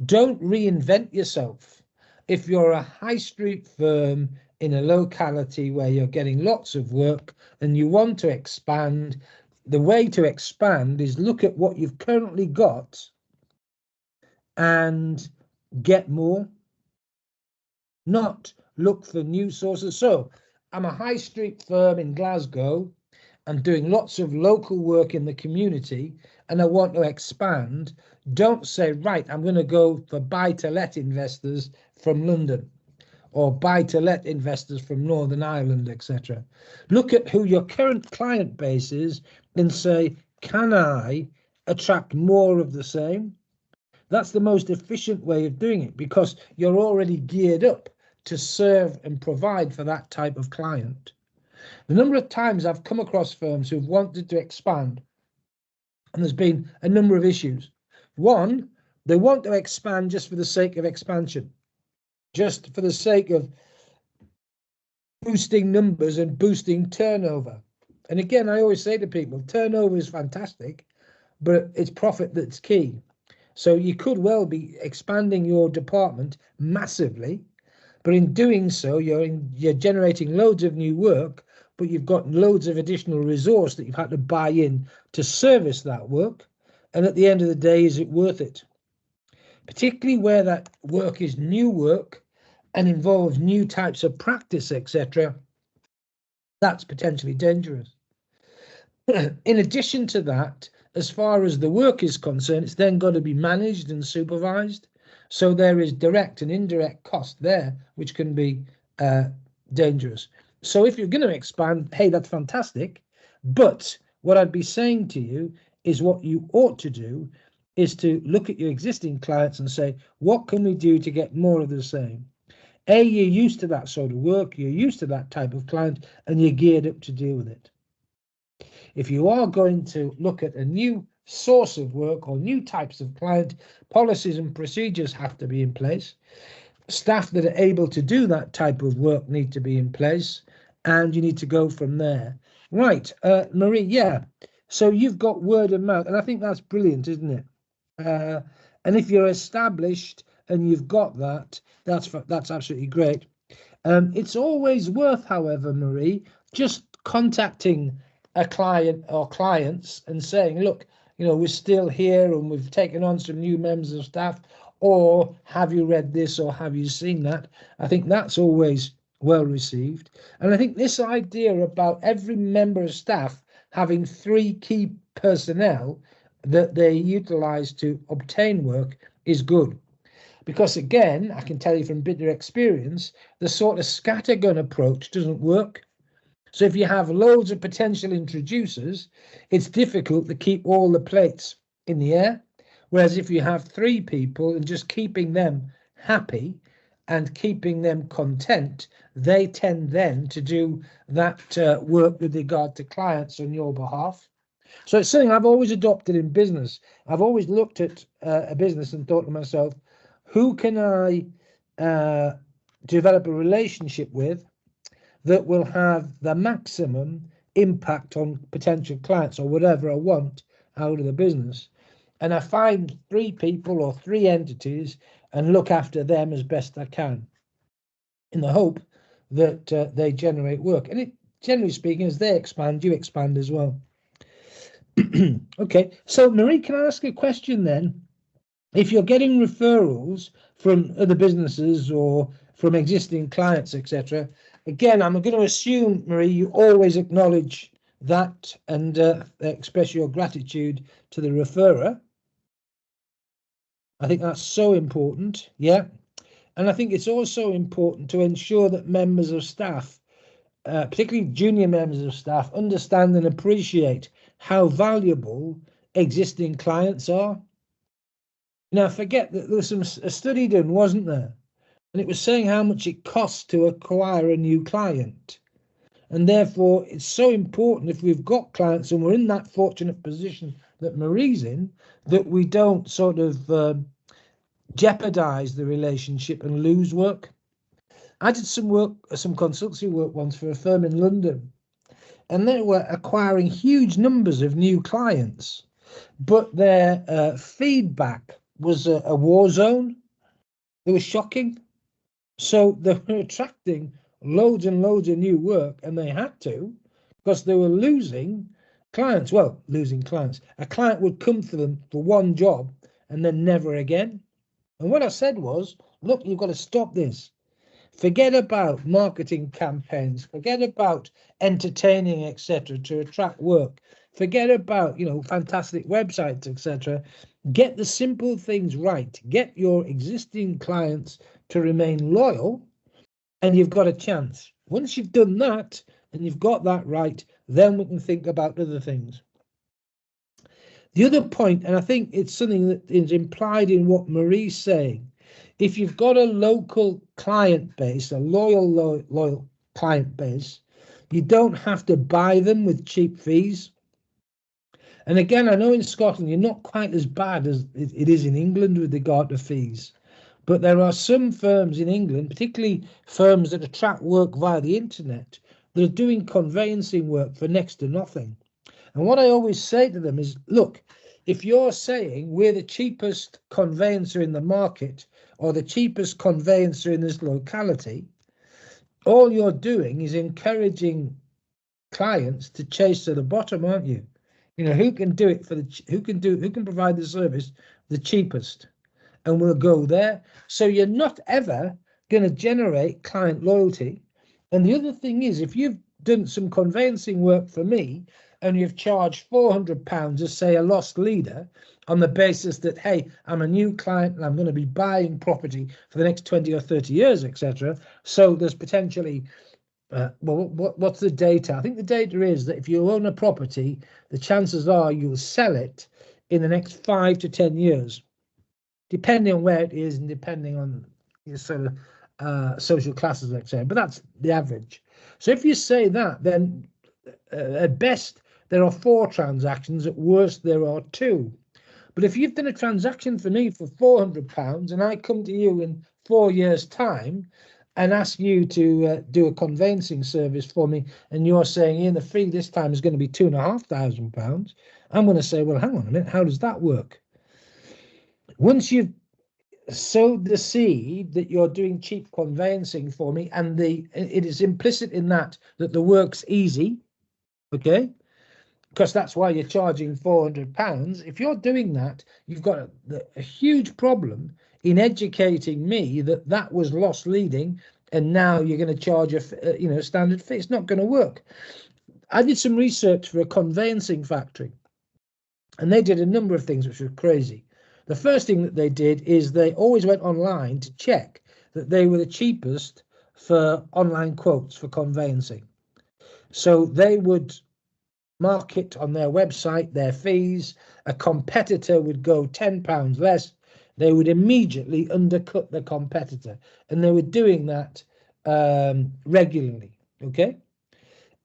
don't reinvent yourself. If you're a high street firm in a locality where you're getting lots of work and you want to expand, the way to expand is look at what you've currently got and get more, not look for new sources. So I'm a high street firm in Glasgow and doing lots of local work in the community and I want to expand. Don't say, right, I'm going to go for buy-to-let investors from London or buy-to-let investors from Northern Ireland, etc. Look at who your current client base is and say, can I attract more of the same? That's the most efficient way of doing it because you're already geared up to serve and provide for that type of client. The number of times I've come across firms who've wanted to expand, and there's been a number of issues. One, they want to expand just for the sake of expansion, just for the sake of boosting numbers and boosting turnover. And again, I always say to people, turnover is fantastic, but it's profit that's key. So you could well be expanding your department massively, but in doing so, you're generating loads of new work, but you've got loads of additional resource that you've had to buy in to service that work. And at the end of the day, is it worth it? Particularly where that work is new work and involves new types of practice, etc., that's potentially dangerous. In addition to that, as far as the work is concerned, it's then got to be managed and supervised. So there is direct and indirect cost there, which can be dangerous. So if you're going to expand, hey, that's fantastic. But what I'd be saying to you is what you ought to do is to look at your existing clients and say, what can we do to get more of the same? You're used to that sort of work, you're used to that type of client, and you're geared up to deal with it. If you are going to look at a new source of work or new types of client, policies and procedures have to be in place. Staff that are able to do that type of work need to be in place, and you need to go from there. Right, Marie, yeah. So you've got word of mouth, and I think that's brilliant, isn't it? And if you're established and you've got that, that's absolutely great. It's always worth, however, Marie, just contacting a client or clients and saying, look, we're still here and we've taken on some new members of staff, or have you read this or have you seen that? I think that's always well received. And I think this idea about every member of staff having 3 key personnel that they utilize to obtain work is good. Because again, I can tell you from bitter experience, the sort of scattergun approach doesn't work. So if you have loads of potential introducers, it's difficult to keep all the plates in the air. Whereas if you have 3 people and just keeping them happy and keeping them content, they tend then to do that work with regard to clients on your behalf. So it's something I've always adopted in business. I've always looked at a business and thought to myself, who can I develop a relationship with that will have the maximum impact on potential clients or whatever I want out of the business? And I find 3 people or 3 entities and look after them as best I can in the hope that they generate work. And generally speaking, as they expand, you expand as well. Okay, so Marie, can I ask a question then? If you're getting referrals from other businesses or from existing clients, etc., again, I'm going to assume, Marie, you always acknowledge that and express your gratitude to the referrer. I think that's so important, yeah. And I think it's also important to ensure that members of staff, particularly junior members of staff, understand and appreciate how valuable existing clients are. Now, forget that there was a study done, wasn't there? And it was saying how much it costs to acquire a new client. And therefore, it's so important if we've got clients and we're in that fortunate position that Marie's in, that we don't sort of jeopardize the relationship and lose work. I did some consultancy work once for a firm in London, and they were acquiring huge numbers of new clients, but their feedback was a war zone. It was shocking. So they were attracting loads and loads of new work, and they had to, because they were losing clients. Well, losing clients. A client would come to them for one job and then never again. And what I said was, look, you've got to stop this. Forget about marketing campaigns. Forget about entertaining, etc., to attract work. Forget about, fantastic websites, etc. Get the simple things right. Get your existing clients to remain loyal, and you've got a chance. Once you've done that and you've got that right, then we can think about other things. The other point, and I think it's something that is implied in what Marie's saying, if you've got a local client base, a loyal client base, you don't have to buy them with cheap fees. And again, I know in Scotland, you're not quite as bad as it is in England with regard to fees. But there are some firms in England, particularly firms that attract work via the internet, that are doing conveyancing work for next to nothing. And what I always say to them is, look, if you're saying we're the cheapest conveyancer in the market or the cheapest conveyancer in this locality, all you're doing is encouraging clients to chase to the bottom, aren't you? Who can do it who can provide the service the cheapest? And we'll go there. So you're not ever going to generate client loyalty. And the other thing is, if you've done some conveyancing work for me and you've charged £400 as, say, a lost leader on the basis that, hey, I'm a new client and I'm going to be buying property for the next 20 or 30 years, etc. So there's potentially, what's the data? I think the data is that if you own a property, the chances are you'll sell it in the next 5 to 10 years. Depending on where it is and depending on your sort of social classes, etc. But that's the average. So if you say that, then at best there are 4 transactions, at worst there are 2. But if you've done a transaction for me for £400 and I come to you in 4 years' time and ask you to do a conveyancing service for me, and you're saying, Ian, the fee this time is going to be £2,500, I'm going to say, well, hang on a minute, how does that work? Once you've sowed the seed that you're doing cheap conveyancing for me, and it is implicit in that the work's easy, okay, because that's why you're charging £400. If you're doing that, you've got a huge problem in educating me that was lost leading, and now you're going to charge a standard fee. It's not going to work. I did some research for a conveyancing factory, and they did a number of things which were crazy. The first thing that they did is they always went online to check that they were the cheapest for online quotes for conveyancing. So they would market on their website their fees. A competitor would go £10 less. They would immediately undercut the competitor. And they were doing that regularly. Okay.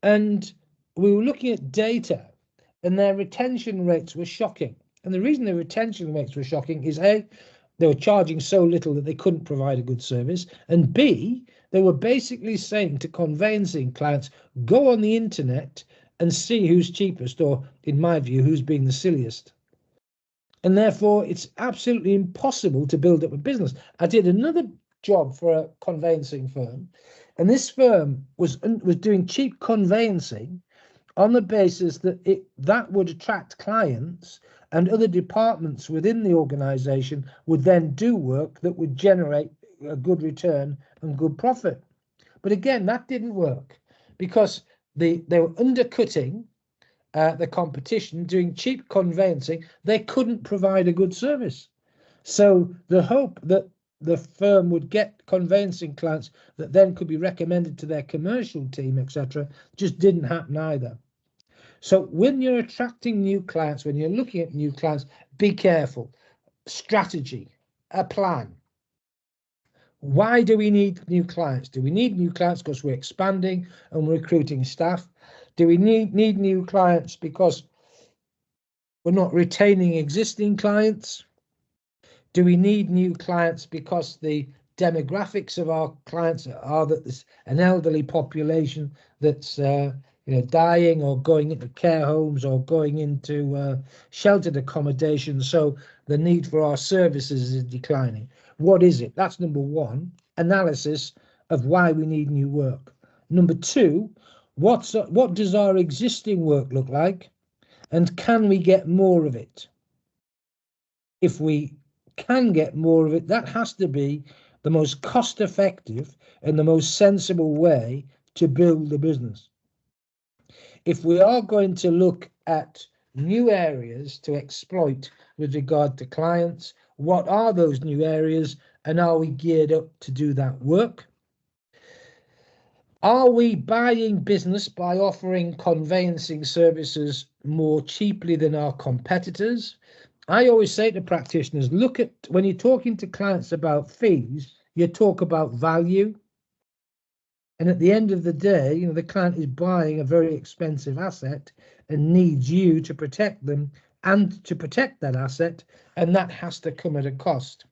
And we were looking at data, and their retention rates were shocking. And the reason the retention rates were shocking is A, they were charging so little that they couldn't provide a good service, and B, they were basically saying to conveyancing clients, go on the internet and see who's cheapest, or in my view, who's being the silliest. And therefore, it's absolutely impossible to build up a business. I did another job for a conveyancing firm, and this firm was doing cheap conveyancing on the basis that that would attract clients, and other departments within the organization would then do work that would generate a good return and good profit. But again, that didn't work because they were undercutting the competition, doing cheap conveyancing. They couldn't provide a good service. So the hope that the firm would get conveyancing clients that then could be recommended to their commercial team, etc., just didn't happen either. So when you're attracting new clients, when you're looking at new clients, be careful. Strategy, a plan. Why do we need new clients? Do we need new clients because we're expanding and we're recruiting staff? Do we need new clients because we're not retaining existing clients? Do we need new clients because the demographics of our clients are that there's an elderly population that's dying or going into care homes or going into sheltered accommodation, so the need for our services is declining? What is it? That's number one, analysis of why we need new work. Number two, what does our existing work look like, and can we get more of it? If we can get more of it, that has to be the most cost-effective and the most sensible way to build the business. If we are going to look at new areas to exploit with regard to clients, what are those new areas, and are we geared up to do that work? Are we buying business by offering conveyancing services more cheaply than our competitors? I always say to practitioners, look at, when you're talking to clients about fees, you talk about value. And at the end of the day, the client is buying a very expensive asset and needs you to protect them and to protect that asset, and that has to come at a cost.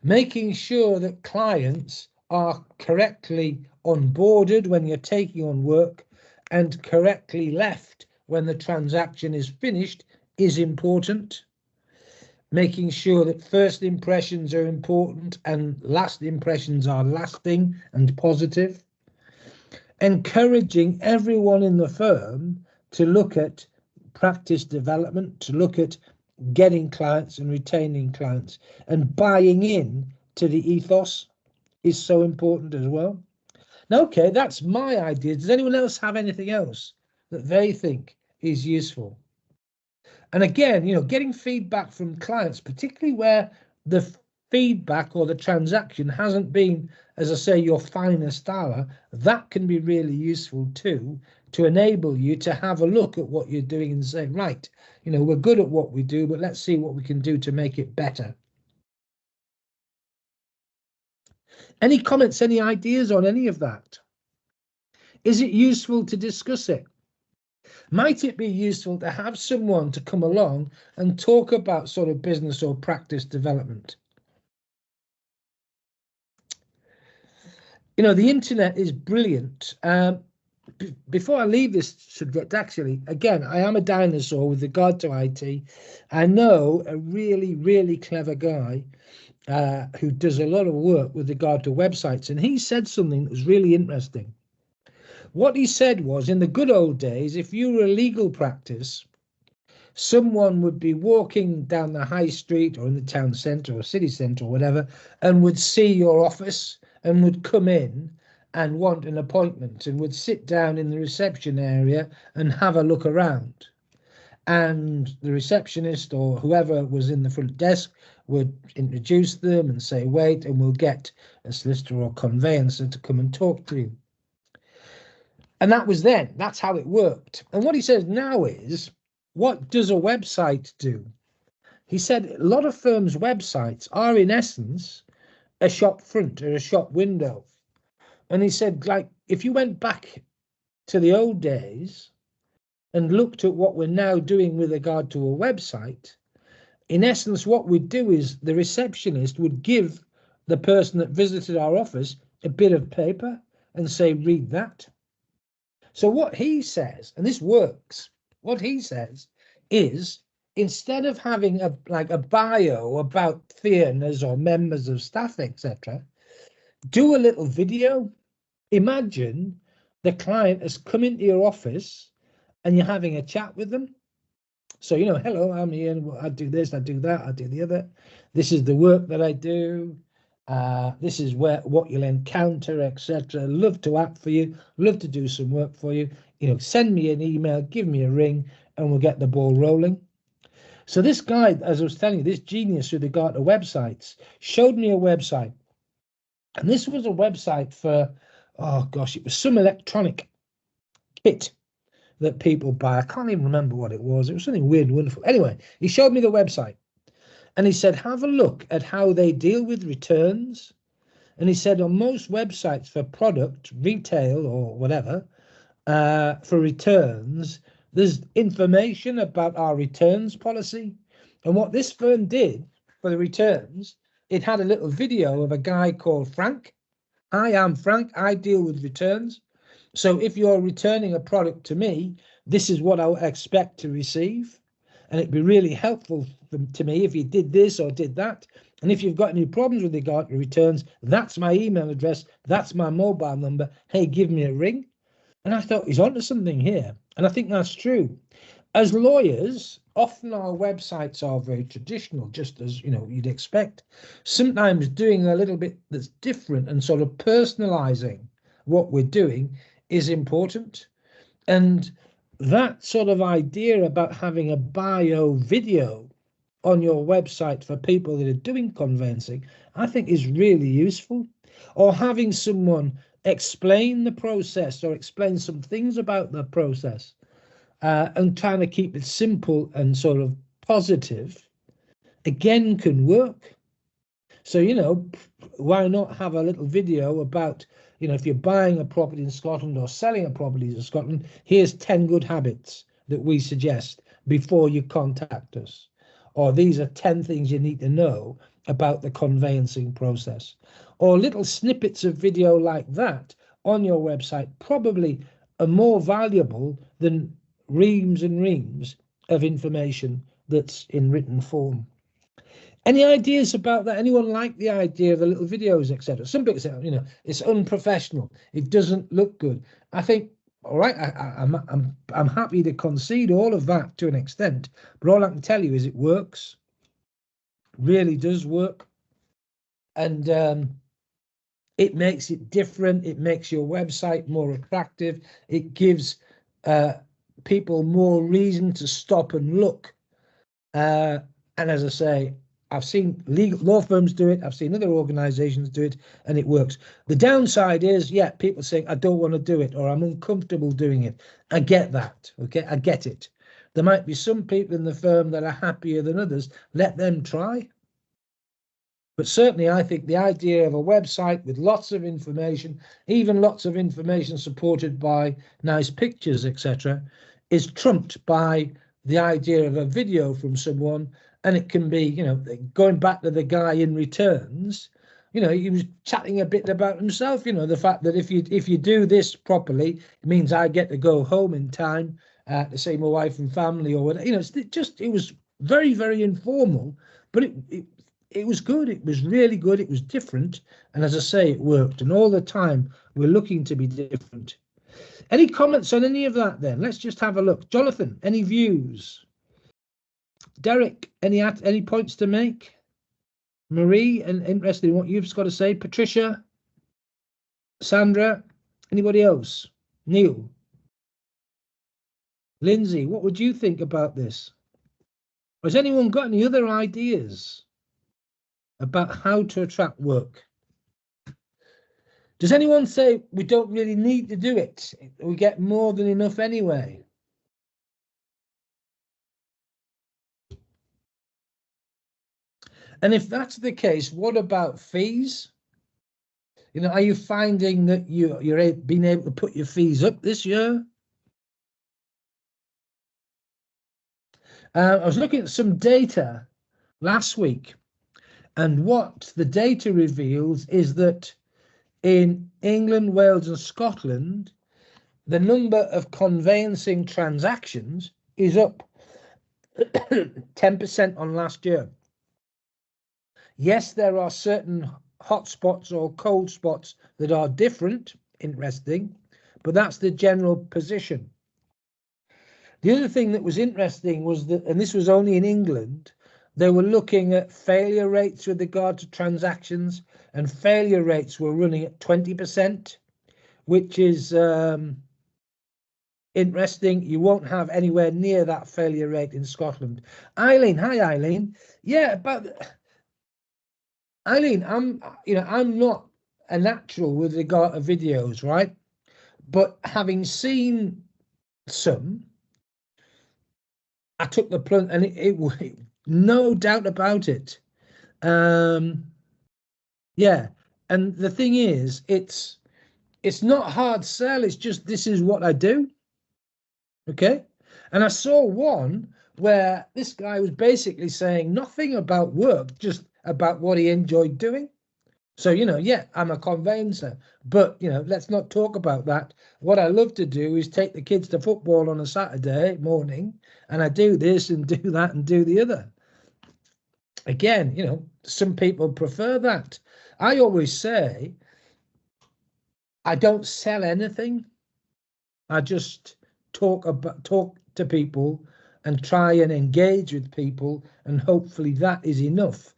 Making sure that clients are correctly onboarded when you're taking on work and correctly left when the transaction is finished is important. Making sure that first impressions are important and last impressions are lasting and positive. Encouraging everyone in the firm to look at practice development, to look at getting clients and retaining clients, and buying in to the ethos is so important as well. Now, okay, that's my idea. Does anyone else have anything else that they think is useful? And again, getting feedback from clients, particularly where the feedback or the transaction hasn't been, as I say, your finest hour, that can be really useful too, to enable you to have a look at what you're doing and say, right, we're good at what we do, but let's see what we can do to make it better. Any comments, any ideas on any of that? Is it useful to discuss it? Might it be useful to have someone to come along and talk about sort of business or practice development? The internet is brilliant. Before I leave this subject, actually, again, I am a dinosaur with regard to IT. I know a really, really clever guy who does a lot of work with regard to websites, and he said something that was really interesting. What he said was, in the good old days, if you were a legal practice, someone would be walking down the high street or in the town centre or city centre or whatever, and would see your office and would come in and want an appointment and would sit down in the reception area and have a look around. And the receptionist or whoever was in the front desk would introduce them and say, wait, and we'll get a solicitor or conveyancer to come and talk to you. And that was then. That's how it worked. And what he says now is, what does a website do? He said a lot of firms' websites are, in essence, a shop front or a shop window. And he said, like, if you went back to the old days and looked at what we're now doing with regard to a website, in essence, what we'd do is the receptionist would give the person that visited our office a bit of paper and say, read that. So what he says, and this works, what he says is, instead of having a bio about fee earners or members of staff, etc., do a little video. Imagine the client has come into your office and you're having a chat with them. So, you know, hello, I'm here, I do this, I do that, I do the other. This is the work that I do. This is what you'll encounter, etc. Love to act for you, love to do some work for you. You know, send me an email, give me a ring, and we'll get the ball rolling. So this guy, as I was telling you, this genius with regard to websites, showed me a website. And this was a website for, oh gosh, it was some electronic kit that people buy. I can't even remember what it was. It was something weird and wonderful. Anyway, he showed me the website and he said, have a look at how they deal with returns. And he said on most websites for product, retail or whatever, for returns, there's information about our returns policy. And what this firm did for the returns, it had a little video of a guy called Frank. Hi, I'm Frank. I deal with returns. So if you're returning a product to me, this is what I would expect to receive. And it'd be really helpful to me if you did this or did that. And if you've got any problems with regard to returns, that's my email address. That's my mobile number. Hey, give me a ring. And I thought he's onto something here. And I think that's true. As lawyers, often our websites are very traditional, just as, you know, you'd expect. Sometimes doing a little bit that's different and sort of personalizing what we're doing is important. And that sort of idea about having a bio video on your website for people that are doing conveyancing, I think is really useful. Or having someone explain the process or explain some things about the process, and trying to keep it simple and sort of positive, again, can work. So, you know, why not have a little video about, you know, if you're buying a property in Scotland or selling a property in Scotland, here's 10 good habits that we suggest before you contact us. Or these are 10 things you need to know about the conveyancing process. Or little snippets of video like that on your website probably are more valuable than reams and reams of information that's in written form. Any ideas about that? Anyone like the idea of the little videos, etc.? Some people say, you know, it's unprofessional. It doesn't look good. I think, all right, I'm happy to concede all of that to an extent, but all I can tell you is it works. Really does work, and it makes it different. It makes your website more attractive. It gives people more reason to stop and look. And as I say, I've seen law firms do it. I've seen other organizations do it, and it works. The downside is, yeah, people saying, I don't want to do it, or I'm uncomfortable doing it. I get that. Okay, I get it. There might be some people in the firm that are happier than others. Let them try. But certainly, I think the idea of a website with lots of information, even lots of information supported by nice pictures, etc., is trumped by the idea of a video from someone. And it can be, you know, going back to the guy in returns, you know, he was chatting a bit about himself, you know, the fact that if you do this properly, it means I get to go home in time to see my wife and family or whatever. You know, it was very, very informal, but it was good. It was really good. It was different. And as I say, it worked. And all the time, we're looking to be different. Any comments on any of that then? Let's just have a look. Jonathan, any views? Derek, any points to make? Marie, and interested in what you've got to say. Patricia, Sandra, anybody else? Neil, Lindsay, what would you think about this? Has anyone got any other ideas about how to attract work? Does anyone say we don't really need to do it? We get more than enough anyway. And if that's the case, what about fees? You know, are you finding that you're being able to put your fees up this year? I was looking at some data last week, and what the data reveals is that in England, Wales, and Scotland, the number of conveyancing transactions is up 10% on last year. Yes, there are certain hot spots or cold spots that are different, interesting, but that's the general position. The other thing that was interesting was that, and this was only in England, they were looking at failure rates with regard to transactions, and failure rates were running at 20%, which is interesting. You won't have anywhere near that failure rate in Scotland. Eileen, hi Eileen. Yeah, but Eileen, I'm not a natural with regard to videos, right? But having seen some, I took the plunge, and it no doubt about it. Yeah, and the thing is, it's not hard sell. It's just, this is what I do. Okay, and I saw one where this guy was basically saying nothing about work, just about what he enjoyed doing. So, yeah, I'm a conveyancer, but, let's not talk about that. What I love to do is take the kids to football on a Saturday morning, and I do this and do that and do the other. Again, some people prefer that. I always say, I don't sell anything. I just talk to people and try and engage with people, and hopefully that is enough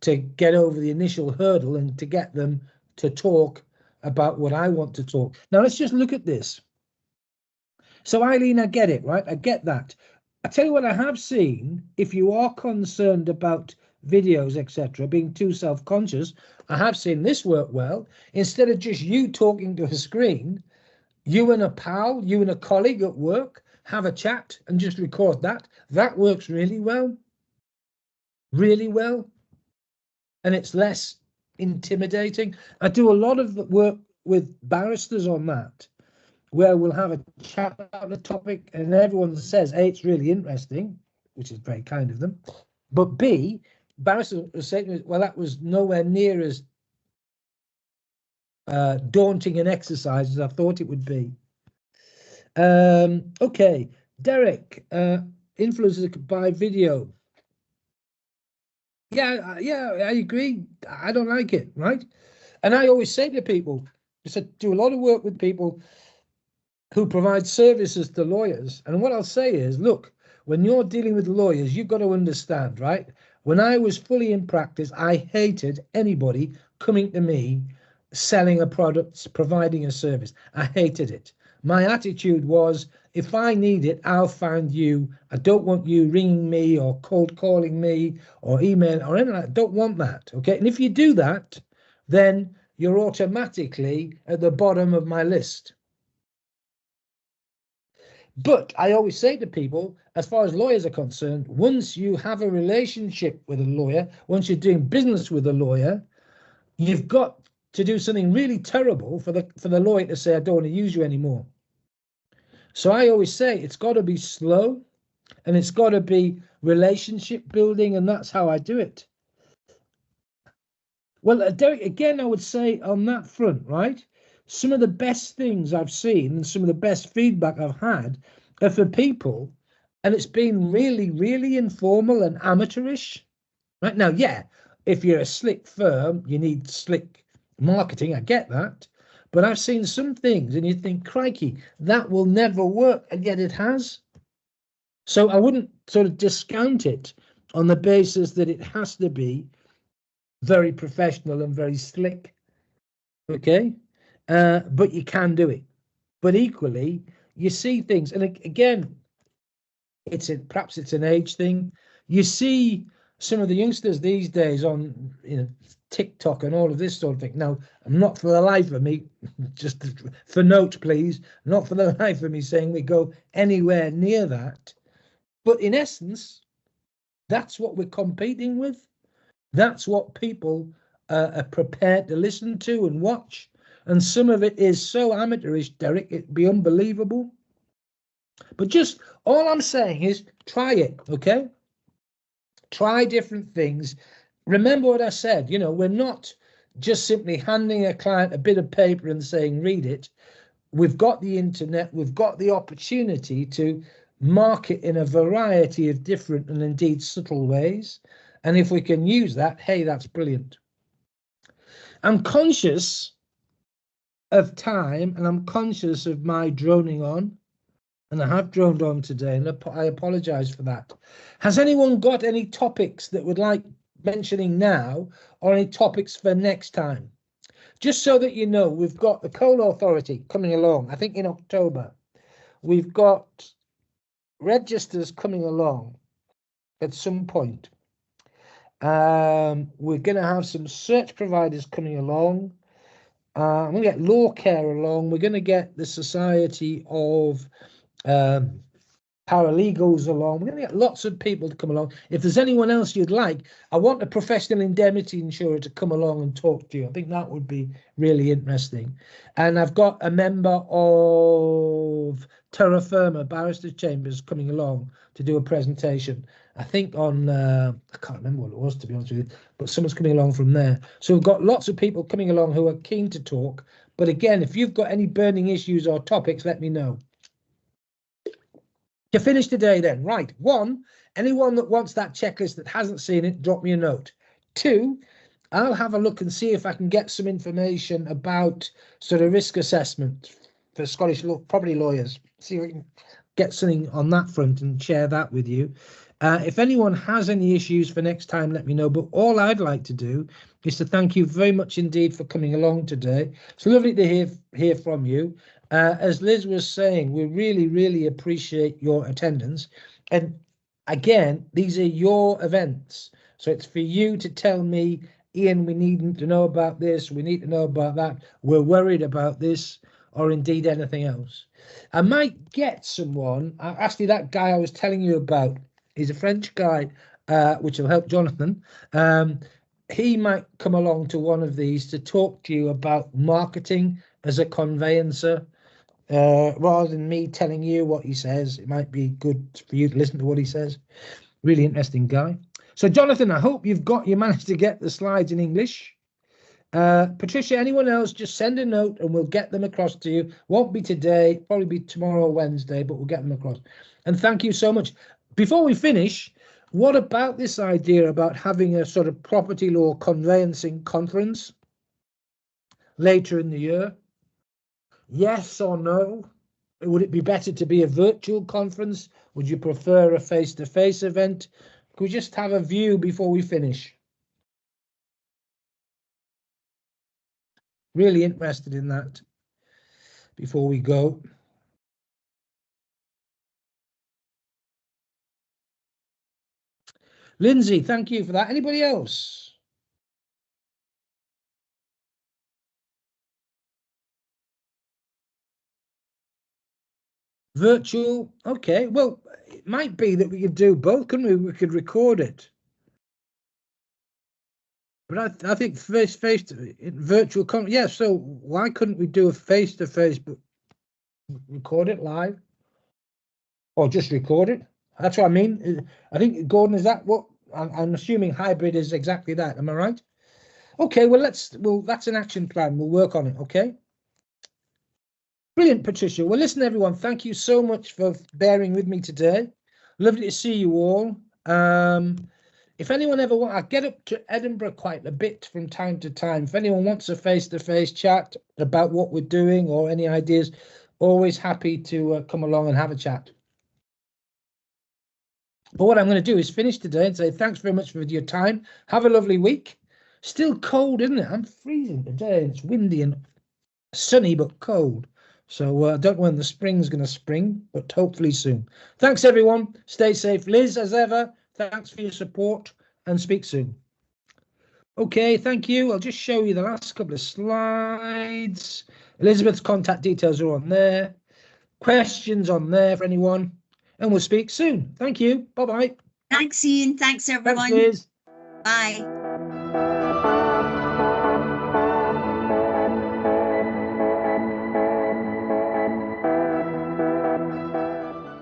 to get over the initial hurdle and to get them to talk about what I want to talk. Now, let's just look at this. So, Eileen, I get it, right? I get that. I tell you what I have seen, if you are concerned about videos, etc., being too self-conscious, I have seen this work well. Instead of just you talking to a screen, you and a pal, you and a colleague at work, have a chat and just record that. That works really well. Really well. And it's less intimidating. I do a lot of work with barristers on that, where we'll have a chat about the topic and everyone says, A, it's really interesting, which is very kind of them. But B, barristers will say to me, well, that was nowhere near as daunting an exercise as I thought it would be. Okay, Derek, influencers by video. Yeah, I agree. I don't like it, right? And I always say to people, I do a lot of work with people who provide services to lawyers. And what I'll say is, look, when you're dealing with lawyers, you've got to understand, right? When I was fully in practice, I hated anybody coming to me selling a product, providing a service. I hated it. My attitude was, if I need it, I'll find you. I don't want you ringing me or cold calling me or email or anything like that. I don't want that. Okay. And if you do that, then you're automatically at the bottom of my list. But I always say to people, as far as lawyers are concerned, once you have a relationship with a lawyer, once you're doing business with a lawyer, you've got to do something really terrible for the lawyer to say, I don't want to use you anymore. So I always say it's got to be slow and it's got to be relationship building, and that's how I do it. Well, Derek, again, I would say on that front, right? Some of the best things I've seen and some of the best feedback I've had are for people, and it's been really, really informal and amateurish. Right now, yeah, if you're a slick firm, you need slick marketing. I get that. But I've seen some things and you think, crikey, that will never work. And yet it has. So I wouldn't sort of discount it on the basis that it has to be very professional and very slick. Okay. But you can do it. But equally, you see things. And again, perhaps it's an age thing. You see some of the youngsters these days on TikTok and all of this sort of thing. Now, I'm not for the life of me, just for note, please, not for the life of me saying we go anywhere near that. But in essence, that's what we're competing with. That's what people are prepared to listen to and watch. And some of it is so amateurish, Derek, it'd be unbelievable. But just all I'm saying is try it, okay? Try different things. Remember what I said, we're not just simply handing a client a bit of paper and saying, read it. We've got the internet. We've got the opportunity to market in a variety of different and indeed subtle ways. And if we can use that, hey, that's brilliant. I'm conscious of time, and I'm conscious of my droning on, and I have droned on today, and I apologize for that. Has anyone got any topics that would like mentioning now, or any topics for next time? Just so that you know, we've got the Coal Authority coming along, I think in October. We've got registers coming along at some point. We're going to have some search providers coming along. We're going to get law care along. We're going to get the Society of Paralegals along. We're going to get lots of people to come along. If there's anyone else you'd like, I want a professional indemnity insurer to come along and talk to you. I think that would be really interesting. And I've got a member of Terra Firma Barristers Chambers coming along to do a presentation. I think on, I can't remember what it was, to be honest with you, but someone's coming along from there. So we've got lots of people coming along who are keen to talk. But again, if you've got any burning issues or topics, let me know. To finish today then, right, 1, anyone that wants that checklist that hasn't seen it, drop me a note. 2, I'll have a look and see if I can get some information about sort of risk assessment for Scottish property lawyers. See if I can get something on that front and share that with you. If anyone has any issues for next time, let me know. But all I'd like to do is to thank you very much indeed for coming along today. It's lovely to hear from you. As Liz was saying, we really, really appreciate your attendance. And again, these are your events. So it's for you to tell me, Ian, we need to know about this, we need to know about that, we're worried about this, or indeed anything else. I might get someone, actually that guy I was telling you about, he's a French guy, which will help Jonathan. He might come along to one of these to talk to you about marketing as a conveyancer. Rather than me telling you what he says, it might be good for you to listen to what he says. Really interesting guy. So Jonathan, I hope you managed to get the slides in English. Patricia, anyone else, just send a note and we'll get them across to you. Won't be today, probably be tomorrow or Wednesday, but we'll get them across. And thank you so much. Before we finish, what about this idea about having a sort of property law conveyancing conference later in the year? Yes or no? Would it be better to be a virtual conference? Would you prefer a face-to-face event? Could we just have a view before we finish? Really interested in that before we go. Lindsay, thank you for that. Anybody else? Virtual, okay. Well, it might be that we could do both, couldn't we? We could record it. But I think face-to-face, virtual, yeah, so why couldn't we do a face-to-face, but record it live? Or just record it? That's what I mean. I think, Gordon, is that what, I'm assuming hybrid is exactly that, am I right? Okay, well, that's an action plan. We'll work on it, okay? Brilliant, Patricia. Well, listen, everyone, thank you so much for bearing with me today. Lovely to see you all. If anyone ever wants, I get up to Edinburgh quite a bit from time to time. If anyone wants a face-to-face chat about what we're doing or any ideas, always happy to come along and have a chat. But what I'm going to do is finish today and say thanks very much for your time. Have a lovely week. Still cold, isn't it? I'm freezing today. It's windy and sunny, but cold. So I don't know when the spring's going to spring, but hopefully soon. Thanks, everyone. Stay safe. Liz, as ever, thanks for your support and speak soon. Okay, thank you. I'll just show you the last couple of slides. Elizabeth's contact details are on there. Questions on there for anyone. And we'll speak soon. Thank you. Bye-bye. Thanks, Ian. Thanks, everyone. Thanks, Liz. Bye.